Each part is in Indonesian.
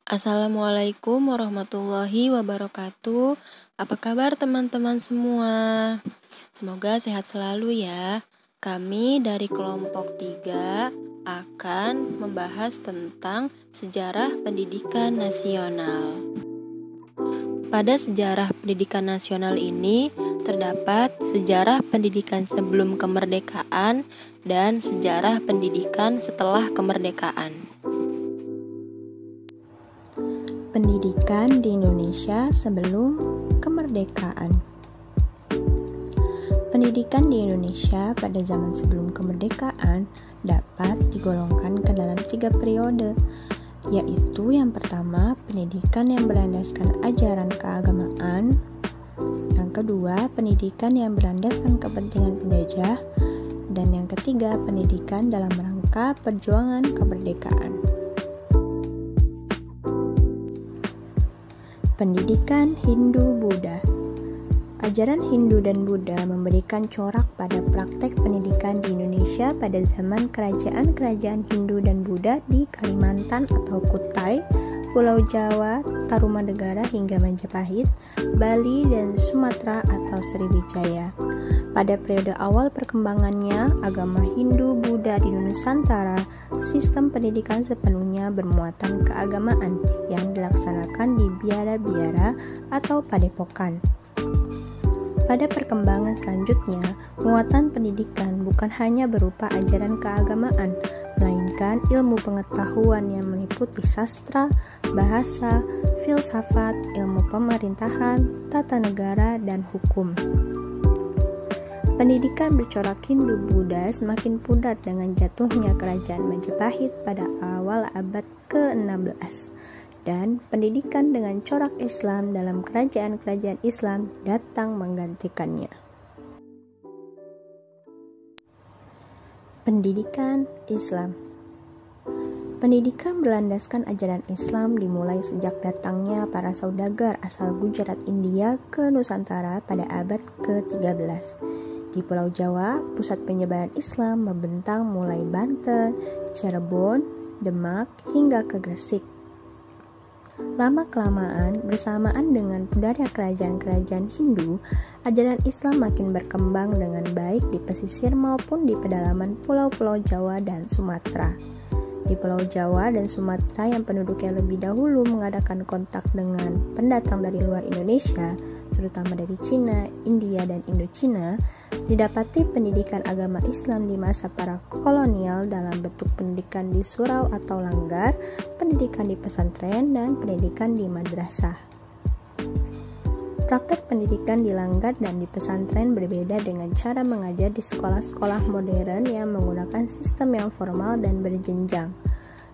Assalamualaikum warahmatullahi wabarakatuh. Apa kabar teman-teman semua? Semoga sehat selalu ya. Kami dari kelompok 3 akan membahas tentang sejarah pendidikan nasional. Pada sejarah pendidikan nasional ini terdapat sejarah pendidikan sebelum kemerdekaan dan sejarah pendidikan setelah kemerdekaan. Pendidikan di Indonesia sebelum kemerdekaan. Pendidikan di Indonesia pada zaman sebelum kemerdekaan dapat digolongkan ke dalam 3 periode, yaitu yang pertama, pendidikan yang berlandaskan ajaran keagamaan, yang kedua, pendidikan yang berlandaskan kepentingan penjajah, dan yang ketiga, pendidikan dalam rangka perjuangan kemerdekaan. Pendidikan Hindu-Buddha. Ajaran Hindu dan Buddha memberikan corak pada praktek pendidikan di Indonesia pada zaman kerajaan-kerajaan Hindu dan Buddha di Kalimantan atau Kutai, Pulau Jawa, Tarumanegara hingga Majapahit, Bali, dan Sumatera atau Sriwijaya. Pada periode awal perkembangannya, agama Hindu-Buddha di Nusantara, sistem pendidikan sepenuhnya bermuatan keagamaan yang dilaksanakan di biara-biara atau padepokan. Pada perkembangan selanjutnya, muatan pendidikan bukan hanya berupa ajaran keagamaan, melainkan ilmu pengetahuan yang meliputi sastra, bahasa, filsafat, ilmu pemerintahan, tata negara, dan hukum. Pendidikan bercorak Hindu-Buddha semakin pudar dengan jatuhnya kerajaan Majapahit pada awal abad ke-16 dan pendidikan dengan corak Islam dalam kerajaan-kerajaan Islam datang menggantikannya. Pendidikan Islam. Pendidikan berlandaskan ajaran Islam dimulai sejak datangnya para saudagar asal Gujarat India ke Nusantara pada abad ke-13. Di Pulau Jawa, pusat penyebaran Islam membentang mulai Banten, Cirebon, Demak, hingga ke Gresik. Lama-kelamaan, bersamaan dengan pudarnya kerajaan-kerajaan Hindu, ajaran Islam makin berkembang dengan baik di pesisir maupun di pedalaman pulau-pulau Jawa dan Sumatera. Di Pulau Jawa dan Sumatera yang penduduknya lebih dahulu mengadakan kontak dengan pendatang dari luar Indonesia, terutama dari Cina, India, dan Indochina, didapati pendidikan agama Islam di masa para kolonial dalam bentuk pendidikan di surau atau langgar, pendidikan di pesantren, dan pendidikan di madrasah. Praktek pendidikan di langgar dan di pesantren berbeda dengan cara mengajar di sekolah-sekolah modern yang menggunakan sistem yang formal dan berjenjang.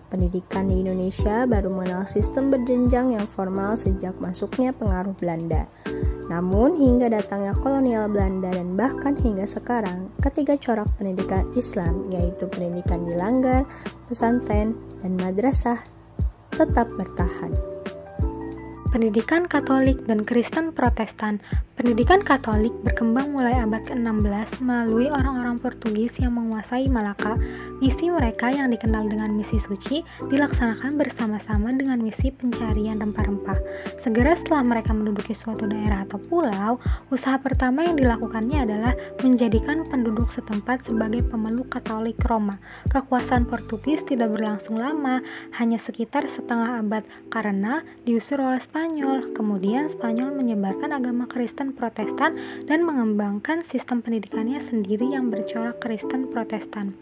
Pendidikan di Indonesia baru mengenal sistem berjenjang yang formal sejak masuknya pengaruh Belanda. Namun, hingga datangnya kolonial Belanda dan bahkan hingga sekarang, ketiga corak pendidikan Islam, yaitu pendidikan di langgar, pesantren, dan madrasah, tetap bertahan. Pendidikan Katolik dan Kristen Protestan. Pendidikan Katolik berkembang mulai abad ke-16 melalui orang-orang Portugis yang menguasai Malaka. Misi mereka yang dikenal dengan misi suci dilaksanakan bersama-sama dengan misi pencarian rempah-rempah. Segera setelah mereka menduduki suatu daerah atau pulau, usaha pertama yang dilakukannya adalah menjadikan penduduk setempat sebagai pemeluk Katolik Roma. Kekuasaan Portugis tidak berlangsung lama, hanya sekitar setengah abad karena diusir oleh Spanyol. Kemudian Spanyol menyebarkan agama Kristen Protestan dan mengembangkan sistem pendidikannya sendiri yang bercorak Kristen Protestan.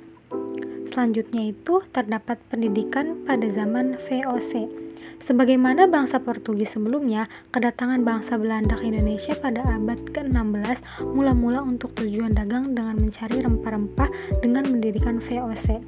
Selanjutnya itu terdapat pendidikan pada zaman VOC. Sebagaimana bangsa Portugis sebelumnya, kedatangan bangsa Belanda ke Indonesia pada abad ke-16 mula-mula untuk tujuan dagang dengan mencari rempah-rempah dengan mendirikan VOC.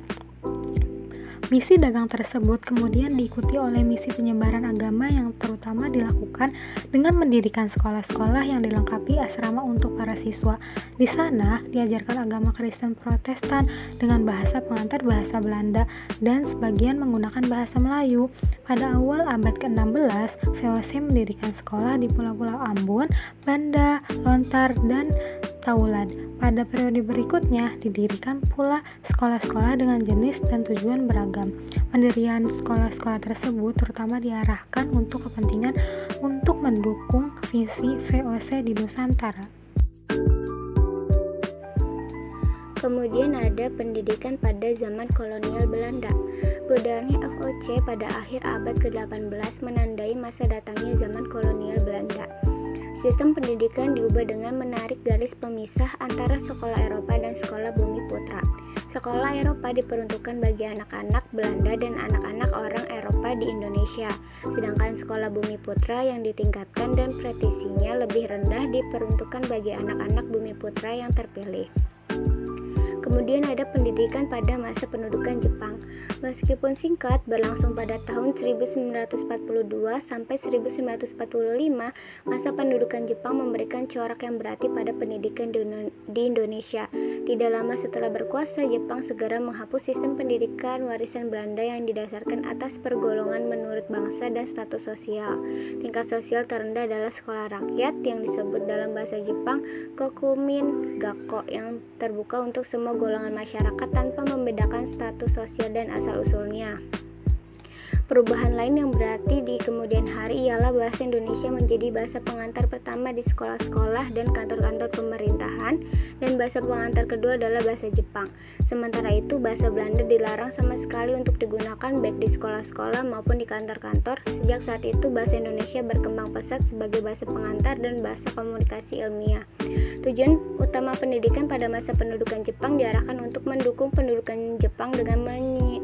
Misi dagang tersebut kemudian diikuti oleh misi penyebaran agama yang terutama dilakukan dengan mendirikan sekolah-sekolah yang dilengkapi asrama untuk para siswa. Di sana diajarkan agama Kristen Protestan dengan bahasa pengantar bahasa Belanda dan sebagian menggunakan bahasa Melayu. Pada awal abad ke-16, VOC mendirikan sekolah di pulau-pulau Ambon, Banda, Lontar, dan Taulad. Pada periode berikutnya, didirikan pula sekolah-sekolah dengan jenis dan tujuan beragam. Pendirian sekolah-sekolah tersebut terutama diarahkan untuk kepentingan untuk mendukung visi VOC di Nusantara. Kemudian ada pendidikan pada zaman kolonial Belanda. Bubarnya VOC pada akhir abad ke-18 menandai masa datangnya zaman kolonial Belanda. Sistem pendidikan diubah dengan menarik garis pemisah antara sekolah Eropa dan sekolah Bumi Putra. Sekolah Eropa diperuntukkan bagi anak-anak Belanda dan anak-anak orang Eropa di Indonesia, sedangkan sekolah Bumi Putra yang ditingkatkan dan pretisinya lebih rendah diperuntukkan bagi anak-anak Bumi Putra yang terpilih. Kemudian ada pendidikan pada masa pendudukan Jepang. Meskipun singkat, berlangsung pada tahun 1942 sampai 1945, masa pendudukan Jepang memberikan corak yang berarti pada pendidikan di Indonesia. Tidak lama setelah berkuasa, Jepang segera menghapus sistem pendidikan warisan Belanda yang didasarkan atas pergolongan menurut bangsa dan status sosial. Tingkat sosial terendah adalah sekolah rakyat yang disebut dalam bahasa Jepang Kokumin Gakko yang terbuka untuk semua golongan masyarakat tanpa membedakan status sosial dan asal-usulnya. Perubahan lain yang berarti di kemudian hari ialah bahasa Indonesia menjadi bahasa pengantar pertama di sekolah-sekolah dan kantor-kantor pemerintahan, dan bahasa pengantar kedua adalah bahasa Jepang. Sementara itu, bahasa Belanda dilarang sama sekali untuk digunakan baik di sekolah-sekolah maupun di kantor-kantor. Sejak saat itu, bahasa Indonesia berkembang pesat sebagai bahasa pengantar dan bahasa komunikasi ilmiah. Tujuan utama pendidikan pada masa pendudukan Jepang diarahkan untuk mendukung pendudukan Jepang dengan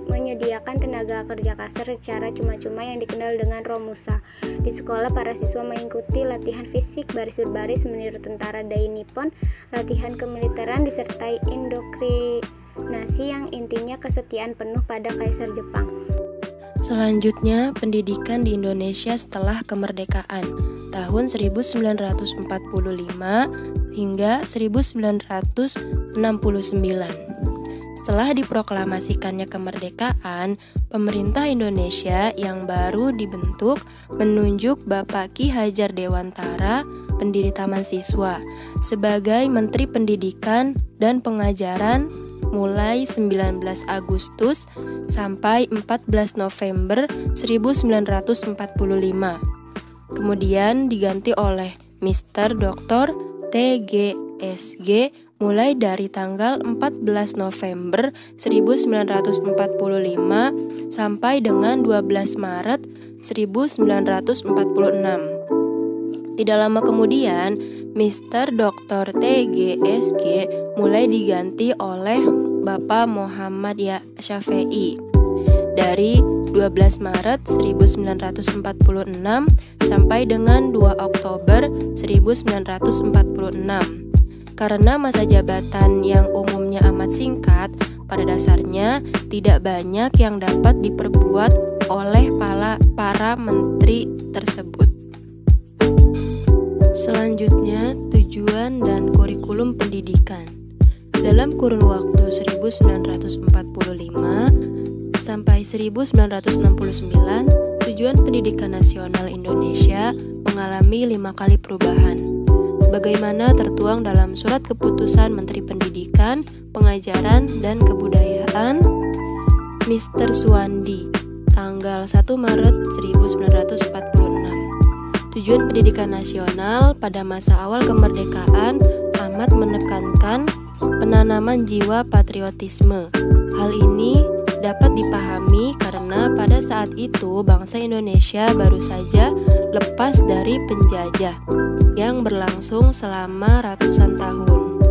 menyediakan tenaga kerja kasar secara cuma-cuma yang dikenal dengan romusa. Di sekolah, para siswa mengikuti latihan fisik baris berbaris meniru tentara Dai Nippon, latihan kemiliteran disertai indoktrinasi yang intinya kesetiaan penuh pada Kaisar Jepang. Selanjutnya, pendidikan di Indonesia setelah kemerdekaan tahun 1945 hingga 1969. Setelah diproklamasikannya kemerdekaan, pemerintah Indonesia yang baru dibentuk menunjuk Bapak Ki Hajar Dewantara, pendiri Taman Siswa, sebagai Menteri Pendidikan dan Pengajaran mulai 19 Agustus sampai 14 November 1945. Kemudian diganti oleh Mr. Dr. T.G.S.G. mulai dari tanggal 14 November 1945 sampai dengan 12 Maret 1946. Tidak lama kemudian, Mr. Dr. T.G.S.G. mulai diganti oleh Bapak Muhammad Syafi'i dari 12 Maret 1946 sampai dengan 2 Oktober 1946. Karena masa jabatan yang umumnya amat singkat, pada dasarnya tidak banyak yang dapat diperbuat oleh para menteri tersebut. Selanjutnya, tujuan dan kurikulum pendidikan. Dalam kurun waktu 1945 sampai 1969, tujuan pendidikan nasional Indonesia mengalami 5 kali perubahan, sebagaimana tertuang dalam Surat Keputusan Menteri Pendidikan, Pengajaran, dan Kebudayaan Mr. Suwandi, tanggal 1 Maret 1946. Tujuan pendidikan nasional pada masa awal kemerdekaan amat menekankan penanaman jiwa patriotisme. Hal ini dapat dipahami karena pada saat itu bangsa Indonesia baru saja lepas dari penjajah yang berlangsung selama ratusan tahun,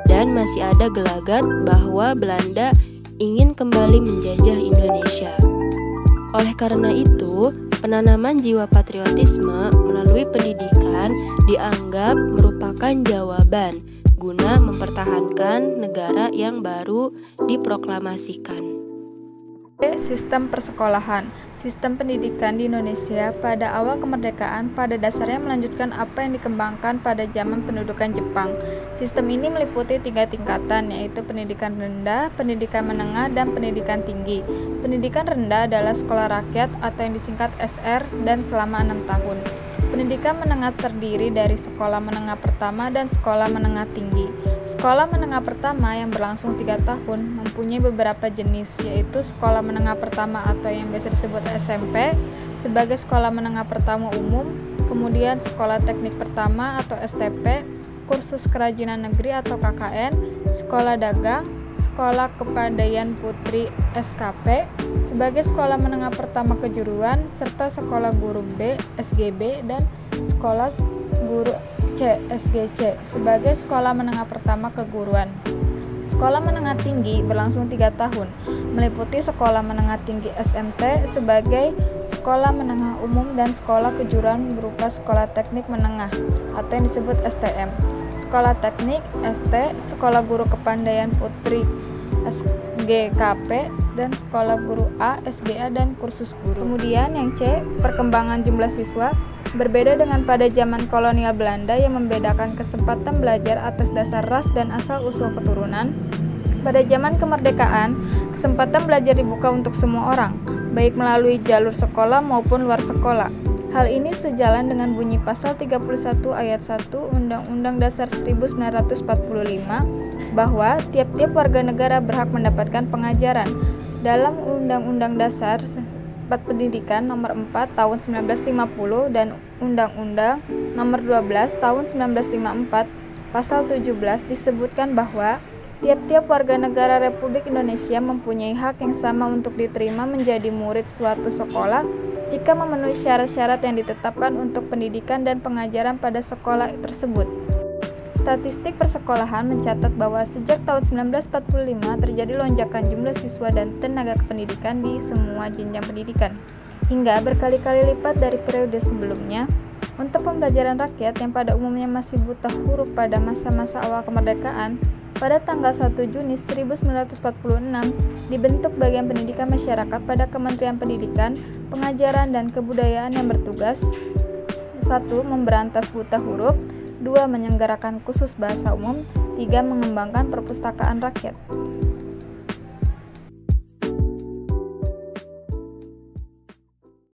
dan masih ada gelagat bahwa Belanda ingin kembali menjajah Indonesia. Oleh karena itu, penanaman jiwa patriotisme melalui pendidikan dianggap merupakan jawaban guna mempertahankan negara yang baru diproklamasikan. Sistem persekolahan. Sistem pendidikan di Indonesia pada awal kemerdekaan pada dasarnya melanjutkan apa yang dikembangkan pada zaman pendudukan Jepang. Sistem ini meliputi 3 tingkatan, yaitu pendidikan rendah, pendidikan menengah, dan pendidikan tinggi. Pendidikan rendah adalah sekolah rakyat atau yang disingkat SR dan selama 6 tahun. Pendidikan menengah terdiri dari sekolah menengah pertama dan sekolah menengah tinggi. Sekolah menengah pertama yang berlangsung 3 tahun mempunyai beberapa jenis, yaitu sekolah menengah pertama atau yang biasa disebut SMP sebagai sekolah menengah pertama umum, kemudian sekolah teknik pertama atau STP, kursus kerajinan negeri atau KKN, sekolah dagang, sekolah kepandaian putri SKP sebagai sekolah menengah pertama kejuruan, serta sekolah guru B SGB dan sekolah guru C SGC sebagai sekolah menengah pertama keguruan. Sekolah menengah tinggi berlangsung 3 tahun, meliputi sekolah menengah tinggi SMT sebagai sekolah menengah umum dan sekolah kejuruan berupa sekolah teknik menengah atau yang disebut STM, sekolah teknik ST, sekolah guru kepandaian putri SGKP, dan sekolah guru A, SGA, dan kursus guru. Kemudian yang C, perkembangan jumlah siswa. Berbeda dengan pada zaman kolonial Belanda yang membedakan kesempatan belajar atas dasar ras dan asal-usul keturunan, pada zaman kemerdekaan, kesempatan belajar dibuka untuk semua orang, baik melalui jalur sekolah maupun luar sekolah. Hal ini sejalan dengan bunyi pasal 31 ayat 1 Undang-Undang Dasar 1945 bahwa tiap-tiap warga negara berhak mendapatkan pengajaran. Dalam Undang-Undang Dasar Pendidikan Nomor 4 Tahun 1950 dan Undang-Undang Nomor 12 Tahun 1954 Pasal 17 disebutkan bahwa tiap-tiap warga negara Republik Indonesia mempunyai hak yang sama untuk diterima menjadi murid suatu sekolah jika memenuhi syarat-syarat yang ditetapkan untuk pendidikan dan pengajaran pada sekolah tersebut. Statistik persekolahan mencatat bahwa sejak tahun 1945 terjadi lonjakan jumlah siswa dan tenaga kependidikan di semua jenjang pendidikan, hingga berkali-kali lipat dari periode sebelumnya. Untuk pembelajaran rakyat yang pada umumnya masih buta huruf pada masa-masa awal kemerdekaan, pada tanggal 1 Juni 1946 dibentuk Bagian Pendidikan Masyarakat pada Kementerian Pendidikan, Pengajaran dan Kebudayaan yang bertugas 1. Memberantas buta huruf, 2. Menyelenggarakan kursus bahasa umum, 3. Mengembangkan perpustakaan rakyat.